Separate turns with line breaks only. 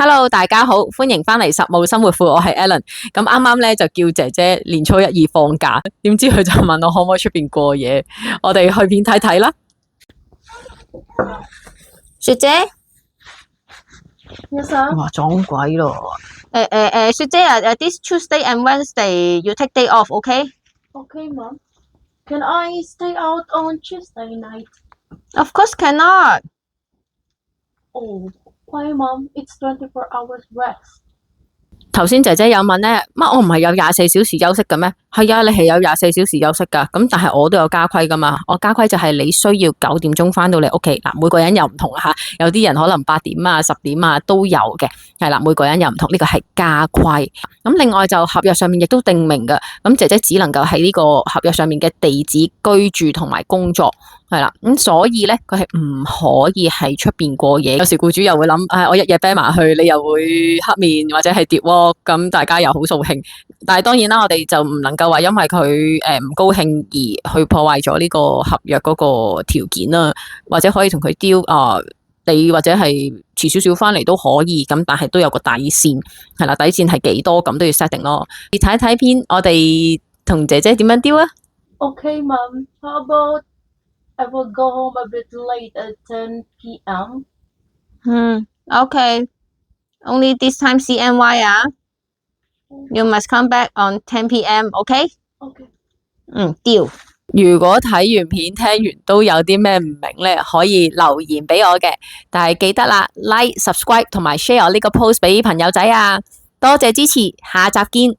Hello，大家好，歡迎返嚟實務生活庫，我係 Ellen。咁啱啱咧就叫姐姐年初一二放假，點知佢就問我可唔可以出邊過夜，我哋去片睇睇啦。雪姐，
Yes, sir.
哇撞鬼咯！
雪姐啊，this Tuesday and Wednesday you take day off, okay?
Okay, Mom. Can I stay out on Tuesday night?
Of course cannot.
Oh, why, Mom? It's 24 hours rest.
頭先姐姐有問咧，乜我唔係有24小時休息嘅咩？係啊，你係有24小時休息噶，咁但係我都有家規噶嘛。我家規就係你需要9點鐘翻到你屋企。嗱，每個人又唔同吓，有啲人可能8點啊、10點啊都有嘅，係啦，每個人又唔同，呢個係家規。咁另外就合約上面亦都定明嘅，咁姐姐只能夠喺呢個合約上面嘅地址居住同埋工作，係啦，咁所以咧佢係唔可以喺出邊過夜。有時僱主又會諗，我日夜啤埋去，你又會黑面或者係跌鍋，咁大家又好掃興。但係當然啦，我哋就唔能夠話因為佢唔高興而去破壞咗呢個合約嗰個條件啦，或者可以同佢丟你或者係遲少少翻嚟都可以，咁但係都有個底線，係啦，底線係幾多咁都要 set 定咯。你睇一睇片，我哋同姐姐點樣丟啊？
Okay, Mom. How about I will go home a bit late at 10 p.m.?
Okay. Only this time CNY 啊。You must come back on 10 p.m. Okay?
Okay.
Deal.
如果睇完片聽完都有啲咩唔明咧，可以留言俾我嘅。但係記得啦 ，like、subscribe 同埋 share 呢個 post 俾朋友仔啊！多謝支持，下集見。